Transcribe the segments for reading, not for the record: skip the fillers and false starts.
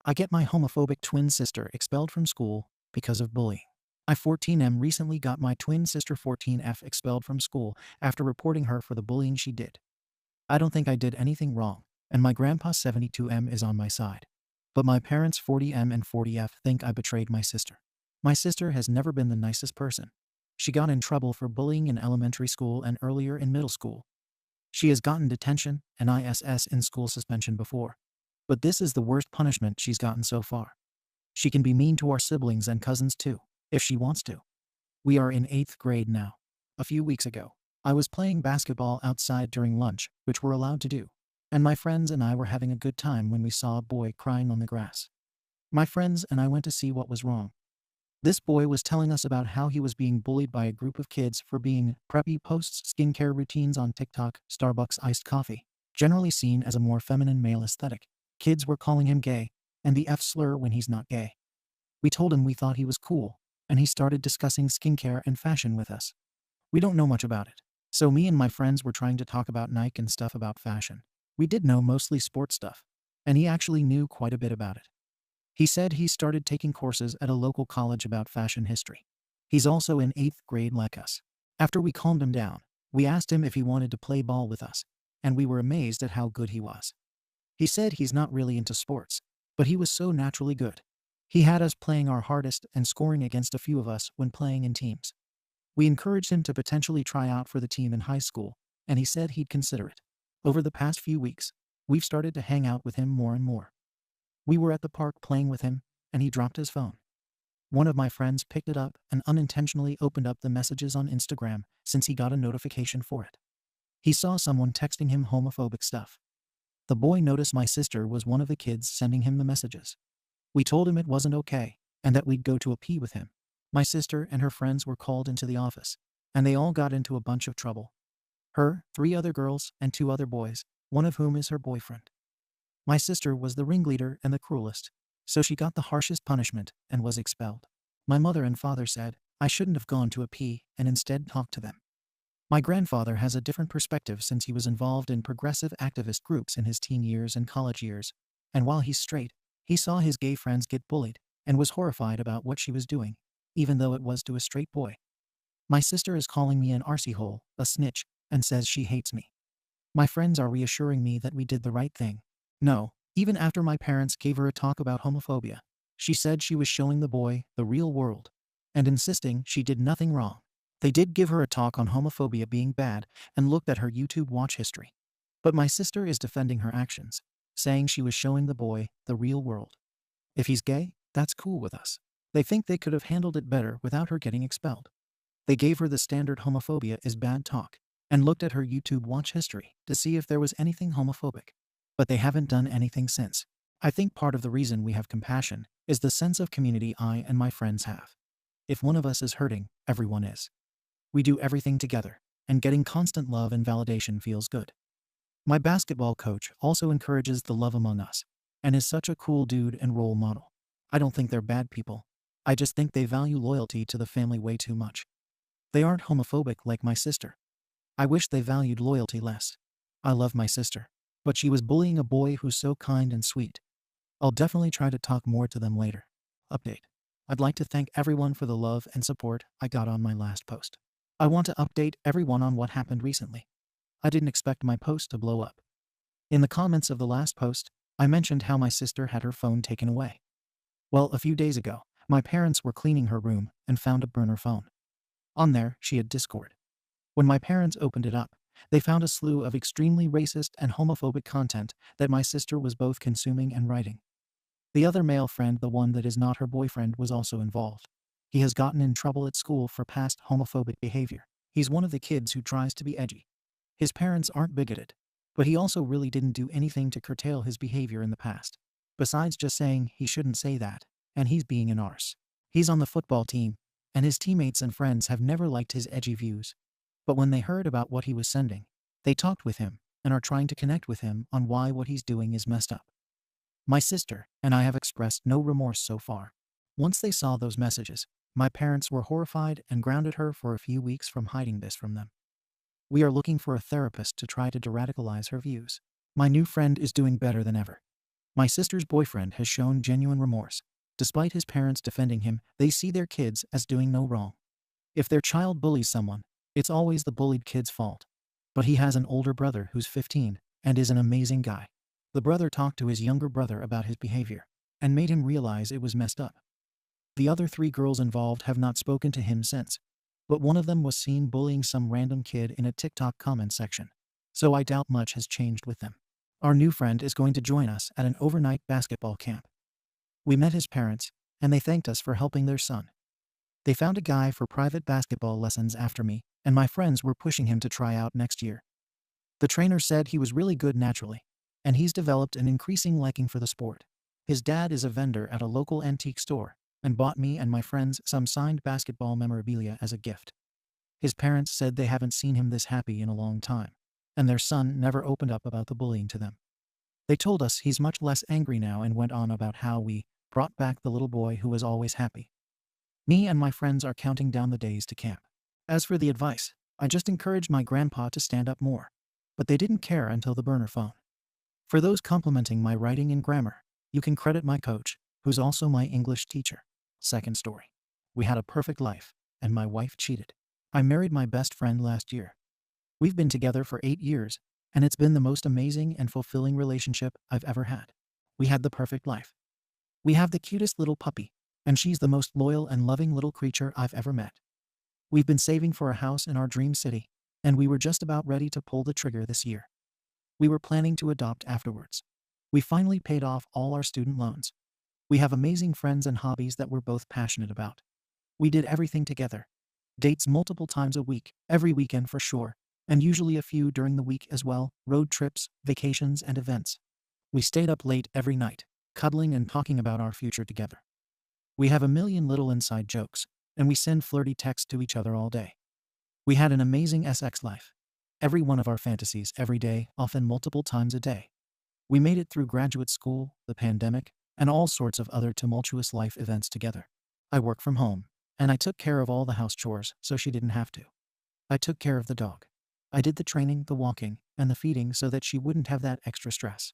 I get my homophobic twin sister expelled from school because of bullying. I 14M recently got my twin sister 14F expelled from school after reporting her for the bullying she did. I don't think I did anything wrong, and my grandpa 72M is on my side. But my parents 40M and 40F think I betrayed my sister. My sister has never been the nicest person. She got in trouble for bullying in elementary school and earlier in middle school. She has gotten detention and ISS in school suspension before. But this is the worst punishment she's gotten so far. She can be mean to our siblings and cousins too, if she wants to. We are in 8th grade now. A few weeks ago, I was playing basketball outside during lunch, which we're allowed to do. And my friends and I were having a good time when we saw a boy crying on the grass. My friends and I went to see what was wrong. This boy was telling us about how he was being bullied by a group of kids for being preppy, posts skincare routines on TikTok, Starbucks iced coffee, generally seen as a more feminine male aesthetic. Kids were calling him gay, and the F slur when he's not gay. We told him we thought he was cool, and he started discussing skincare and fashion with us. We don't know much about it, so me and my friends were trying to talk about Nike and stuff about fashion. We did know mostly sports stuff, and he actually knew quite a bit about it. He said he started taking courses at a local college about fashion history. He's also in 8th grade like us. After we calmed him down, we asked him if he wanted to play ball with us, and we were amazed at how good he was. He said he's not really into sports, but he was so naturally good. He had us playing our hardest and scoring against a few of us when playing in teams. We encouraged him to potentially try out for the team in high school, and he said he'd consider it. Over the past few weeks, we've started to hang out with him more and more. We were at the park playing with him, and he dropped his phone. One of my friends picked it up and unintentionally opened up the messages on Instagram since he got a notification for it. He saw someone texting him homophobic stuff. The boy noticed my sister was one of the kids sending him the messages. We told him it wasn't okay, and that we'd go to a P with him. My sister and her friends were called into the office, and they all got into a bunch of trouble. Her, 3 other girls, and 2 other boys, one of whom is her boyfriend. My sister was the ringleader and the cruelest, so she got the harshest punishment and was expelled. My mother and father said I shouldn't have gone to a P and instead talked to them. My grandfather has a different perspective since he was involved in progressive activist groups in his teen years and college years, and while he's straight, he saw his gay friends get bullied and was horrified about what she was doing, even though it was to a straight boy. My sister is calling me an arsehole, a snitch, and says she hates me. My friends are reassuring me that we did the right thing. No, even after my parents gave her a talk about homophobia, she said she was showing the boy the real world and insisting she did nothing wrong. They did give her a talk on homophobia being bad and looked at her YouTube watch history. But my sister is defending her actions, saying she was showing the boy the real world. If he's gay, that's cool with us. They think they could have handled it better without her getting expelled. They gave her the standard homophobia is bad talk and looked at her YouTube watch history to see if there was anything homophobic. But they haven't done anything since. I think part of the reason we have compassion is the sense of community I and my friends have. If one of us is hurting, everyone is. We do everything together, and getting constant love and validation feels good. My basketball coach also encourages the love among us, and is such a cool dude and role model. I don't think they're bad people. I just think they value loyalty to the family way too much. They aren't homophobic like my sister. I wish they valued loyalty less. I love my sister, but she was bullying a boy who's so kind and sweet. I'll definitely try to talk more to them later. Update. I'd like to thank everyone for the love and support I got on my last post. I want to update everyone on what happened recently. I didn't expect my post to blow up. In the comments of the last post, I mentioned how my sister had her phone taken away. Well, a few days ago, my parents were cleaning her room and found a burner phone. On there, she had Discord. When my parents opened it up, they found a slew of extremely racist and homophobic content that my sister was both consuming and writing. The other male friend, the one that is not her boyfriend, was also involved. He has gotten in trouble at school for past homophobic behavior. He's one of the kids who tries to be edgy. His parents aren't bigoted, but he also really didn't do anything to curtail his behavior in the past, besides just saying he shouldn't say that, and he's being an arse. He's on the football team, and his teammates and friends have never liked his edgy views. But when they heard about what he was sending, they talked with him and are trying to connect with him on why what he's doing is messed up. My sister and I have expressed no remorse so far. Once they saw those messages, my parents were horrified and grounded her for a few weeks from hiding this from them. We are looking for a therapist to try to de-radicalize her views. My new friend is doing better than ever. My sister's boyfriend has shown genuine remorse. Despite his parents defending him, they see their kids as doing no wrong. If their child bullies someone, it's always the bullied kid's fault. But he has an older brother who's 15 and is an amazing guy. The brother talked to his younger brother about his behavior and made him realize it was messed up. The other 3 girls involved have not spoken to him since, but one of them was seen bullying some random kid in a TikTok comment section. So I doubt much has changed with them. Our new friend is going to join us at an overnight basketball camp. We met his parents, and they thanked us for helping their son. They found a guy for private basketball lessons after me, and my friends were pushing him to try out next year. The trainer said he was really good naturally, and he's developed an increasing liking for the sport. His dad is a vendor at a local antique store and bought me and my friends some signed basketball memorabilia as a gift. His parents said they haven't seen him this happy in a long time, and their son never opened up about the bullying to them. They told us he's much less angry now and went on about how we brought back the little boy who was always happy. Me and my friends are counting down the days to camp. As for the advice, I just encouraged my grandpa to stand up more, but they didn't care until the burner phone. For those complimenting my writing and grammar, you can credit my coach, who's also my English teacher. Second story. We had a perfect life, and my wife cheated. I married my best friend last year. We've been together for 8 years, and it's been the most amazing and fulfilling relationship I've ever had. We had the perfect life. We have the cutest little puppy, and she's the most loyal and loving little creature I've ever met. We've been saving for a house in our dream city, and we were just about ready to pull the trigger this year. We were planning to adopt afterwards. We finally paid off all our student loans. We have amazing friends and hobbies that we're both passionate about. We did everything together. Dates multiple times a week, every weekend for sure, and usually a few during the week as well, road trips, vacations, and events. We stayed up late every night, cuddling and talking about our future together. We have a million little inside jokes, and we send flirty texts to each other all day. We had an amazing SX life. Every one of our fantasies every day, often multiple times a day. We made it through graduate school, the pandemic, and all sorts of other tumultuous life events together. I work from home, and I took care of all the house chores so she didn't have to. I took care of the dog. I did the training, the walking, and the feeding so that she wouldn't have that extra stress.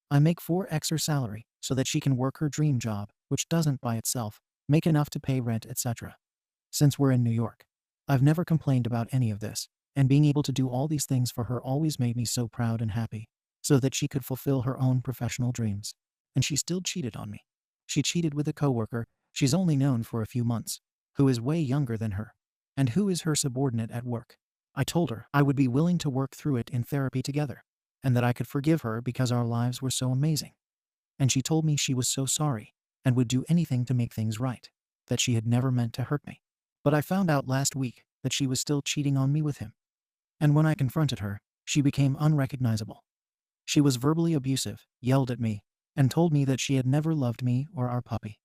I make 4x her salary so that she can work her dream job, which doesn't by itself make enough to pay rent, etc. Since we're in New York, I've never complained about any of this, and being able to do all these things for her always made me so proud and happy, so that she could fulfill her own professional dreams. And she still cheated on me. She cheated with a coworker she's only known for a few months, who is way younger than her, and who is her subordinate at work. I told her I would be willing to work through it in therapy together, and that I could forgive her because our lives were so amazing. And she told me she was so sorry, and would do anything to make things right, that she had never meant to hurt me. But I found out last week that she was still cheating on me with him. And when I confronted her, she became unrecognizable. She was verbally abusive, yelled at me, and told me that she had never loved me or our puppy.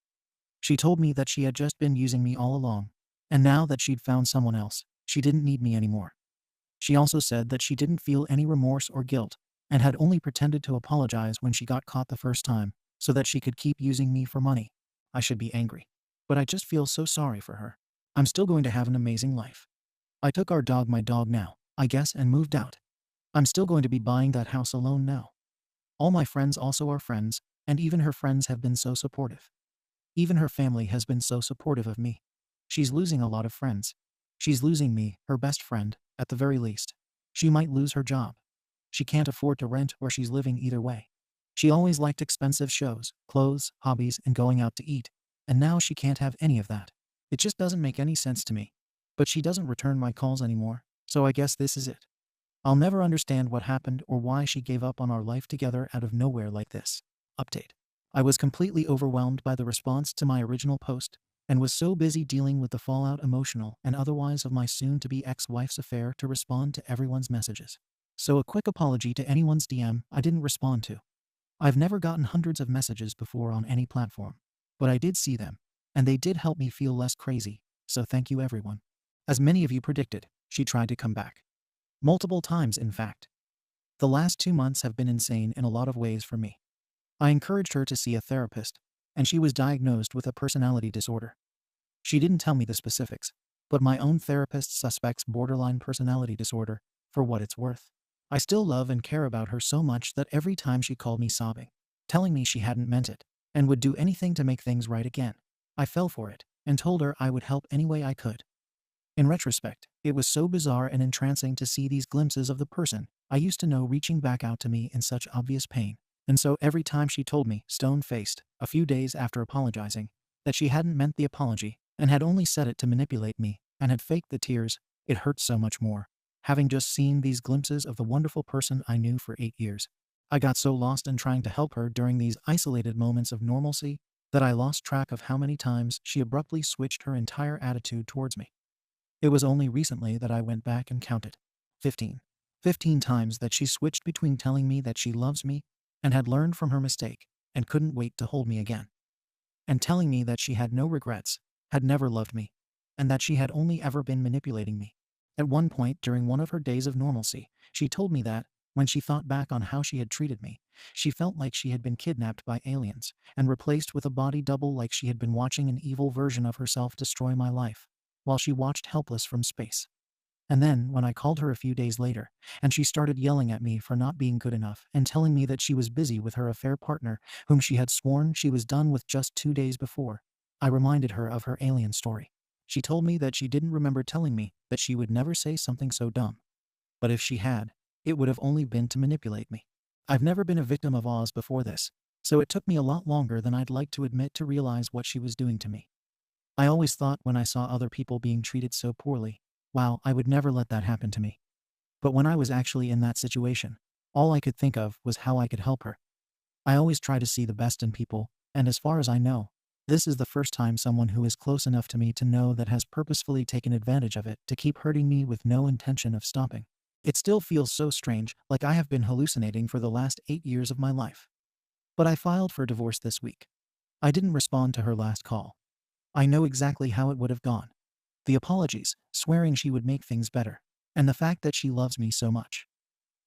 She told me that she had just been using me all along, and now that she'd found someone else, she didn't need me anymore. She also said that she didn't feel any remorse or guilt, and had only pretended to apologize when she got caught the first time, so that she could keep using me for money. I should be angry, but I just feel so sorry for her. I'm still going to have an amazing life. I took our dog, my dog now, I guess, and moved out. I'm still going to be buying that house alone now. All my friends also are friends, and even her friends have been so supportive. Even her family has been so supportive of me. She's losing a lot of friends. She's losing me, her best friend, at the very least. She might lose her job. She can't afford to rent where she's living either way. She always liked expensive shows, clothes, hobbies, and going out to eat, and now she can't have any of that. It just doesn't make any sense to me. But she doesn't return my calls anymore, so I guess this is it. I'll never understand what happened or why she gave up on our life together out of nowhere like this. Update. I was completely overwhelmed by the response to my original post, and was so busy dealing with the fallout, emotional and otherwise, of my soon-to-be ex-wife's affair to respond to everyone's messages. So a quick apology to anyone's DM I didn't respond to. I've never gotten hundreds of messages before on any platform, but I did see them, and they did help me feel less crazy, so thank you everyone. As many of you predicted, she tried to come back. Multiple times, in fact. The last 2 months have been insane in a lot of ways for me. I encouraged her to see a therapist, and she was diagnosed with a personality disorder. She didn't tell me the specifics, but my own therapist suspects borderline personality disorder, for what it's worth. I still love and care about her so much that every time she called me sobbing, telling me she hadn't meant it, and would do anything to make things right again. I fell for it, and told her I would help any way I could. In retrospect, it was so bizarre and entrancing to see these glimpses of the person I used to know reaching back out to me in such obvious pain. And so every time she told me, stone-faced, a few days after apologizing, that she hadn't meant the apology, and had only said it to manipulate me, and had faked the tears, it hurt so much more. Having just seen these glimpses of the wonderful person I knew for 8 years, I got so lost in trying to help her during these isolated moments of normalcy that I lost track of how many times she abruptly switched her entire attitude towards me. It was only recently that I went back and counted. 15. 15 times that she switched between telling me that she loves me and had learned from her mistake and couldn't wait to hold me again, and telling me that she had no regrets, had never loved me, and that she had only ever been manipulating me. At one point during one of her days of normalcy, she told me that, when she thought back on how she had treated me, she felt like she had been kidnapped by aliens and replaced with a body double, like she had been watching an evil version of herself destroy my life, while she watched helpless from space. And then, when I called her a few days later, and she started yelling at me for not being good enough and telling me that she was busy with her affair partner, whom she had sworn she was done with just 2 days before, I reminded her of her alien story. She told me that she didn't remember telling me that she would never say something so dumb. But if she had, it would have only been to manipulate me. I've never been a victim of Oz before this, so it took me a lot longer than I'd like to admit to realize what she was doing to me. I always thought when I saw other people being treated so poorly, wow, I would never let that happen to me. But when I was actually in that situation, all I could think of was how I could help her. I always try to see the best in people, and as far as I know, this is the first time someone who is close enough to me to know that has purposefully taken advantage of it to keep hurting me with no intention of stopping. It still feels so strange, like I have been hallucinating for the last 8 years of my life. But I filed for divorce this week. I didn't respond to her last call. I know exactly how it would have gone. The apologies, swearing she would make things better, and the fact that she loves me so much.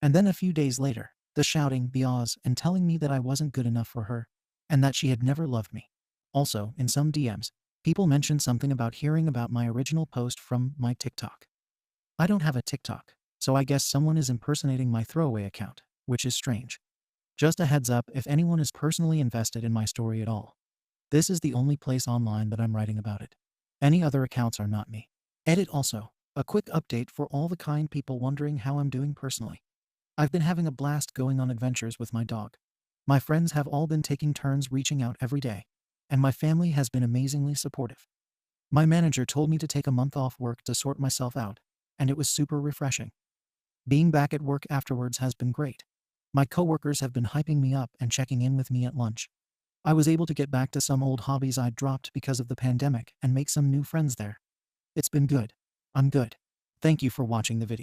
And then a few days later, the shouting, the ahs, and telling me that I wasn't good enough for her, and that she had never loved me. Also, in some DMs, people mentioned something about hearing about my original post from my TikTok. I don't have a TikTok, so I guess someone is impersonating my throwaway account, which is strange. Just a heads up if anyone is personally invested in my story at all. This is the only place online that I'm writing about it. Any other accounts are not me. Edit also, a quick update for all the kind people wondering how I'm doing personally. I've been having a blast going on adventures with my dog. My friends have all been taking turns reaching out every day, and my family has been amazingly supportive. My manager told me to take a month off work to sort myself out, and it was super refreshing. Being back at work afterwards has been great. My coworkers have been hyping me up and checking in with me at lunch. I was able to get back to some old hobbies I'd dropped because of the pandemic and make some new friends there. It's been good. I'm good. Thank you for watching the video.